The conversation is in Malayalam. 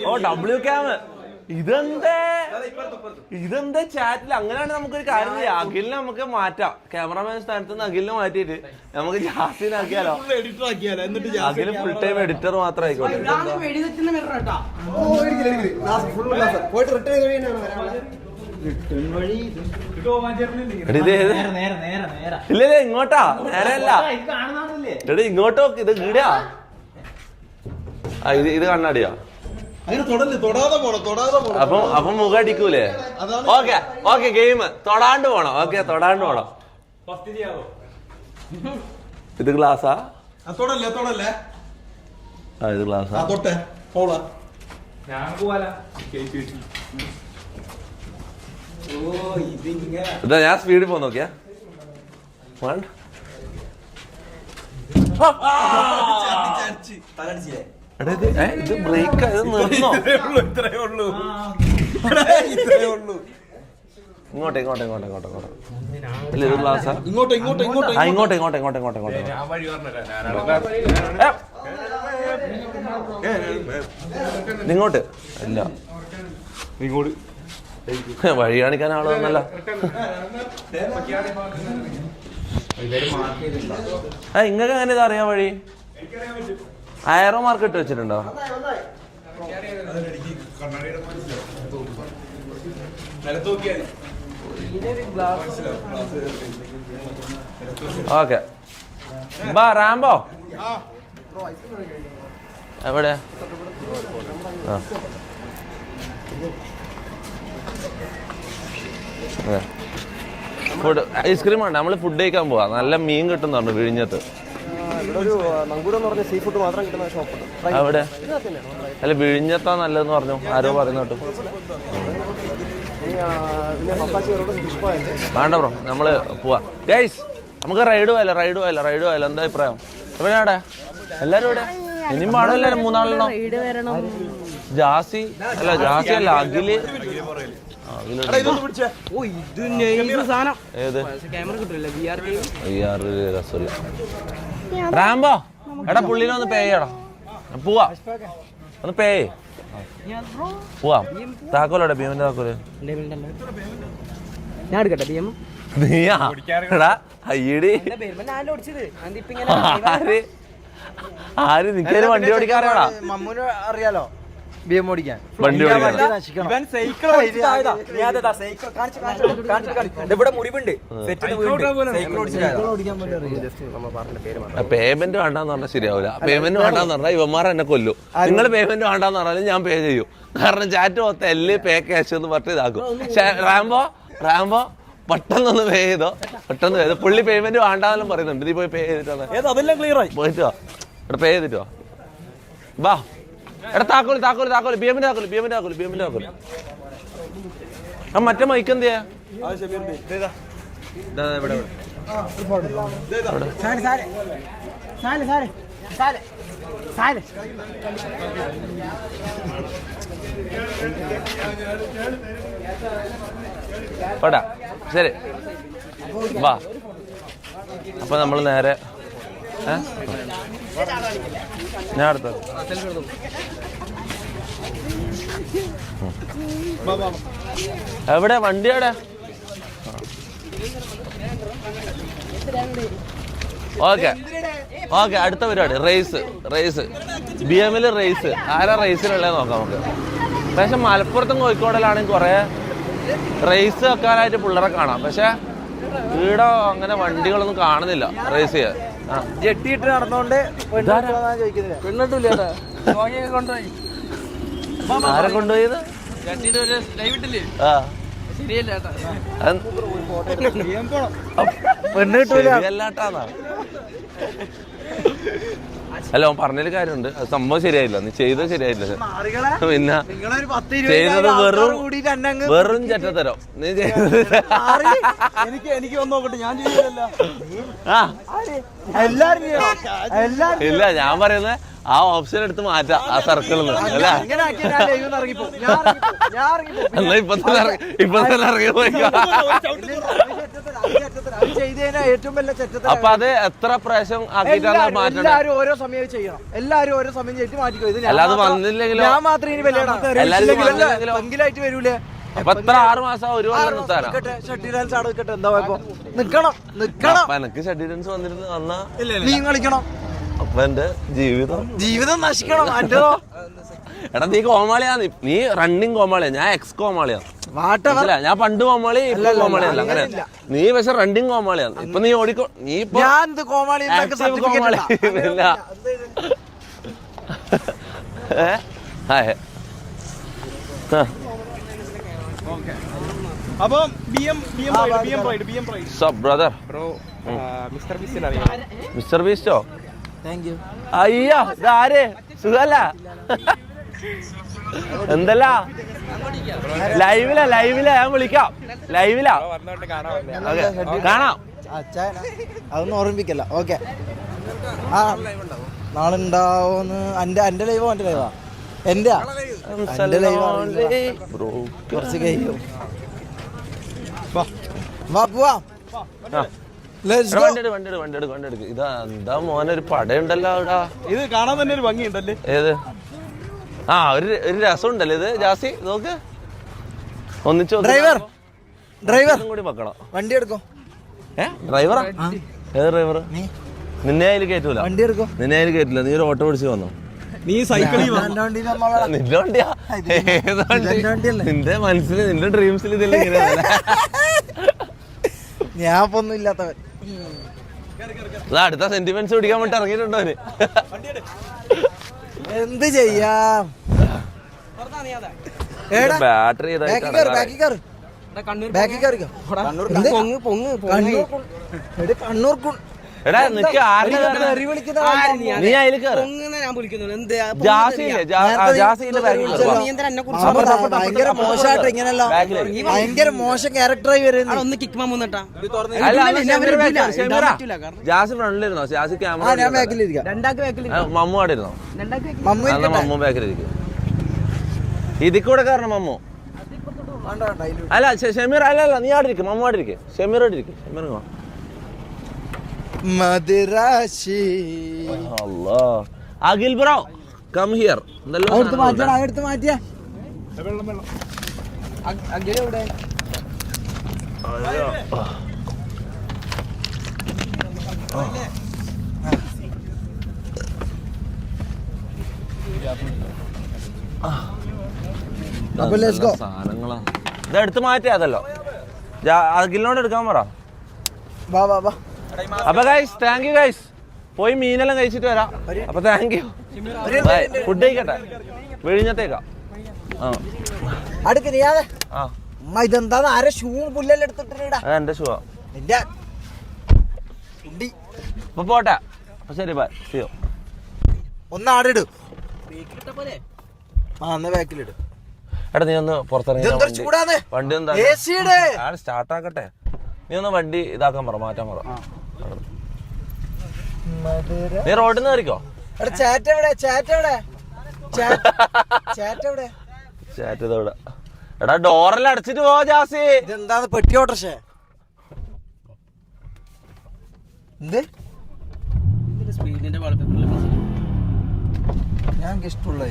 ഓ ഡബ്ല്യു ക്യാം ഇതെന്താ ചാറ്റിൽ. അങ്ങനെയാണ് നമുക്കൊരു കാര്യം ചെയ്യാം. അഖിലിനെ നമുക്ക് മാറ്റാം. ക്യാമറമാൻ സ്ഥാനത്ത് നിന്ന് അഖിലിനെ മാറ്റിയിട്ട് നമുക്ക് ജാസിനാക്കിയാലോ? അഖില് ഫുൾ ടൈം എഡിറ്റർ മാത്രം ആയിക്കോട്ടെ. ഇല്ല ഇങ്ങോട്ടാ, നേരല്ല എടി ഇങ്ങോട്ടോ. ഇത് ഈടാ, ഇത് കണ്ണാടിയാ. അപ്പൊ മുഖം അടിക്കൂലേ? ഓക്കെ ഓക്കെ, ഗെയിം തൊടാണ്ട് പോണം. ഓക്കെ തൊടാണ്ട് പോണം. ഇത് ഗ്ലാസാ? ഇത് ഗ്ലാസാ? ഇതാ ഞാൻ സ്പീഡിൽ പോ നോക്കിയാ. ഇത് ബ്രേക്ക്, ഇത് നിർന്നോ? ഇങ്ങോട്ടെ ഇങ്ങോട്ടെ ഇങ്ങോട്ടെ ഇങ്ങോട്ടെ ഇങ്ങോട്ടെ. ഇല്ല ഇത് ഗ്ലാസാ? ഇങ്ങോട്ടെ ഇങ്ങോട്ടെ ഇങ്ങോട്ടെ ഇങ്ങോട്ടെ ഇങ്ങോട്ടെ ഇങ്ങോട്ടെ ഇങ്ങോട്ടെ. ഇങ്ങോട്ട് അല്ല, ഇങ്ങോട്ട് വഴി കാണിക്കാൻ ആള് വന്നല്ല. ഇങ്ങക്ക് അങ്ങനെ ഇത് അറിയാൻ വഴി? ആരോ മാർക്ക് ഇട്ട് വെച്ചിട്ടുണ്ടോ? ഓക്കെ ബാ റാംബോ. എവിടെ? ഫുഡ് ഐസ്ക്രീം വേണ്ട, നമ്മള് ഫുഡ് കഴിക്കാൻ പോവാ. നല്ല മീൻ കിട്ടും പറഞ്ഞു വിഴിഞ്ഞത്ത്. അവിടെ അല്ല വിഴിഞ്ഞത്താ നല്ലതെന്ന് പറഞ്ഞു ആരോ പറയുന്ന കേട്ടു. വേണ്ട ബ്രോ, നമ്മള് പോവാ. ഗൈസ് നമുക്ക് റൈഡ് പോയല്ലോ. എന്താ അഭിപ്രായം? എവിടെയാടെ എല്ലാരും? ഇവിടെ ഇനിയും പാടും എല്ലാരും. മൂന്നാളെണ്ണം. ജാസി അല്ല അഖില്. റാംബോ എടാ പുള്ളിനെ ഒന്ന് പേ ചെയ്യടാ. പോവാ, ഒന്ന് പേ പോവാം. താക്കോലോടെ ഭീമന്റെ താക്കോല് ഞാൻ എടുക്കട്ടെ? നീയാ എടാ അയ്യടി. ആര് നിൽക്കാന് വണ്ടി ഓടിക്കാറിയാടാ? മമ്മൂന് അറിയാലോ ഓടിക്കാൻ. വണ്ടി ഓടിക്കാൻ പേയ്മെന്റ് വേണ്ടാന്ന് പറഞ്ഞാൽ ശരിയാവില്ല. പേയ്മെന്റ് വേണ്ടാന്ന് പറഞ്ഞാൽ ഇവന്മാർ എന്നെ കൊല്ലും. നിങ്ങൾ പേയ്മെന്റ് വേണ്ടാന്ന് പറഞ്ഞാലും ഞാൻ പേ ചെയ്യും. കാരണം ചാറ്റ് മൊത്തം എല്ലാം പേ ക്യാഷ് എന്ന് പറഞ്ഞ് ഇതാക്കും. റാംബോ പെട്ടെന്നൊന്ന് പേ ചെയ്തോ, പെട്ടെന്ന് ചെയ്തോ. പുള്ളി പേയ്മെന്റ് വേണ്ടാന്നെല്ലാം പറയുന്നുണ്ട്. നീ പോയി പേ ചെയ്തിട്ടാണ് പോയിട്ട് വാ. ഇവിടെ പേ ചെയ്തിട്ട് വാ. എടാ താക്കോല് ബിഎമ്മിന്റെ താക്കോല്. ആ മറ്റേ മൈക്ക് എന്തിയാ? പോടാ ശരി വാ. അപ്പൊ നമ്മള് നേരെ ഞാൻ അടുത്ത എവിടെ വണ്ടി? എവിടെ? ഓക്കെ അടുത്ത പരിപാടി റേസ് BM-ൽ റേസ്. ആരാ റേസിലുള്ളത് നോക്കാം നമുക്ക്. പക്ഷെ മലപ്പുറത്തും കോഴിക്കോടിലാണെങ്കിൽ കുറെ റേസ് വെക്കാനായിട്ട് പിള്ളേരെ കാണാം. പക്ഷെ ഇവിടെ അങ്ങനെ വണ്ടികളൊന്നും കാണുന്നില്ല റേസ് ചെയ്യാൻ. ജെട്ടിയിട്ട് നടന്നോണ്ട് ആരെ കൊണ്ടുപോയത്? പെണ്ണില്ലാട്ടാന്നാ. അല്ല ഓൻ പറഞ്ഞൊരു കാര്യമുണ്ട്, അത് സംഭവം ശരിയായില്ല. നീ ചെയ്തത് ശരിയായില്ല. പിന്നെ ചെയ്തത് വെറും ചെറ്റത്തരോ നീ ചെയ്തത്. ഇല്ല ഞാൻ പറയുന്നത് ആ ഓപ്ഷൻ എടുത്ത് മാറ്റാം ആ സർക്കിളിൽ നിന്ന്. അല്ല എന്നാ ഇപ്പൊ തന്നെ ഇറങ്ങി പോയിക്കോ. ചെയ്ത് കഴിഞ്ഞാൽ ഏറ്റവും വലിയ ചെറ്റത്തരം. അപ്പൊ അത് എത്ര പ്രാവശ്യം ആക്കിയിട്ടാണ് മാറ്റേണ്ടത്? എല്ലാരും ഓരോ സമയം ചെയ്യണം. എല്ലാരും ഓരോ സമയം ചെയ്തിട്ട് മാറ്റിക്കോ. ഇത് അല്ലാതെ വന്നില്ലെങ്കിലോ? ഞാൻ മാത്രം ഇനി വലിയ വരൂലേ? അപ്പൊ എത്ര 6 മാസം 1 കൊല്ലം നിർത്താനോ? ഷട്ടി ഡാൻസ് അവിടെ നിൽക്കട്ടെ. എന്താ കുഴപ്പം? നിക്കണം. അപ്പൊ എനിക്ക് ഷട്ടി ഡാൻസ് വന്നിരുന്ന് വന്നാ നീ കളിക്കണം. അപ്പൊ എന്റെ ജീവിതം നശിക്കണം. എന്റെതോ എടാ നീ കോമാളിയാണ്. നീ റണ്ണിങ് കോമാളിയാ, ഞാൻ എക്സ് കോമാളിയാണ്. ഞാൻ പണ്ട് കോമാളി ഇപ്പൊ കോമാളിയല്ല. അങ്ങനെ നീ പക്ഷെ റണ്ണിങ് കോമാളിയാണ്. ഇപ്പൊ നീ ഓടിക്കോ. നീ ഇപ്പൊ കോമാളി ഇല്ല. മിസ്റ്റർ ബീസ്റ്റോ? അയ്യോ ഇതാര്? സുഖല്ല? എന്തല്ല? ലൈവിലാ ഞാൻ വിളിക്കാം. ലൈവിലാ കാണാം. അതൊന്നും ഓർമ്മിപ്പിക്കല്ല. ഓക്കെ. ആ നാളെ ഉണ്ടാവോന്ന്. എന്റെ ലൈവോ എന്റെ ലൈവാ? എന്റെ കുറച്ച് കഴിയും. ഇതാ എന്താ മോനെ ഒരു പടയുണ്ടല്ലോ അവിടെ. ഇത് കാണാൻ തന്നെ ഒരു ഭംഗിയുണ്ടല്ലേ? ഏത്? ആ ഒരു രസമുണ്ടല്ലേ ഇത്? ജാസി നോക്ക് ഒന്നിച്ചു. ഡ്രൈവർ കൂടി വെക്കണം. വണ്ടി എടുക്കോ? ഡ്രൈവറാ? ഏത് ഡ്രൈവർ? നിന്നെ അതിൽ കയറ്റൂല. വണ്ടി എടുക്കോ? നിന്നെ അതിൽ കയറ്റില്ല. നീ ഒരു ഓട്ടോ പിടിച്ച് വന്നോ? നീ സൈക്കിളിൽ നിന്റെ വണ്ടിയാ? നിന്റെ മനസ്സിൽ നിന്റെ ഡ്രീംസിൽ ഇതെല്ലാം ഇങ്ങനെ. ഞാൻ ഒന്നും ഇല്ലാത്തവൻ. അടുത്ത സെന്റിമെന്റ്സ് പിടിക്കാൻ വേണ്ടി ഇറങ്ങിയിട്ടുണ്ടോ അവന്? എന്ത് ചെയ്യാം? ബാറ്ററി കണ്ണൂർ. എടാ നിക്ക് ആരുടെ നീ അതിൽ കയറി. ഭയങ്കര മോശമായിട്ട് ഇങ്ങനല്ല. ഭയങ്കര മോശം ക്യാരക്ടറായി വരുന്നു. ജാസി ഫ്രണ്ടിലിരുന്നോ? ജാസി ക്യാമറ ഞാൻ ബാക്കിലിരിക്കാം. മമ്മു അവിടെ ഇരുന്നോ? മമ്മു ബാക്കിലിരിക്കും. ഇതിൽ കൂടെ കയറണം മമ്മു. അല്ല ഷമീർ അല്ല നീ അവിടെ ഇരിക്കും. മമ്മു അവിടെ ഇരിക്കും. ഷമീർ അവിടെ ഇരിക്കും. Shameer Madirasi. Akhil bro come here. എടുത്ത് മാറ്റിയ സാധനങ്ങളാ. ഇതെടുത്ത് മാറ്റിയതല്ലോ. അഖിലിനോട് എടുക്കാൻ പറ. അപ്പൊ ഗൈസ് താങ്ക് യു ഗൈസ്. പോയി മീനെല്ലാം കഴിച്ചിട്ട് വരാം. അപ്പൊ താങ്ക് യു. ഫുഡ് കഴിക്കട്ടെ. വിഴിഞ്ഞത്തേക്കാ. ഇതെന്താ? ആരെ ഷൂ പുല്ലെല്ലാം എടുത്തിട്ടാ? എന്റെ ഷൂ ഇപ്പൊ പോട്ടെ. അപ്പൊ ശരി ബൈ. സിയോ. ഒന്ന് ആടിട്. ബാക്കിലിട്. എടാ നീ ഒന്ന് പുറത്തിറങ്ങി വണ്ടി ഒന്ന് സ്റ്റാർട്ട് ആക്കട്ടെ. നീ ഒന്ന് വണ്ടി ഇതാക്കാൻ പറ, മാറ്റാൻ പറ. നീ റോഡിൽ നിന്ന് കയറിക്കോ. എടാ ഡോറെല്ലാം അടച്ചിട്ട് പോ ജാസി. ഇതെന്താ പെട്ടി ഓട്ടർഷേ? ഞാൻ ഇഷ്ടമുള്ള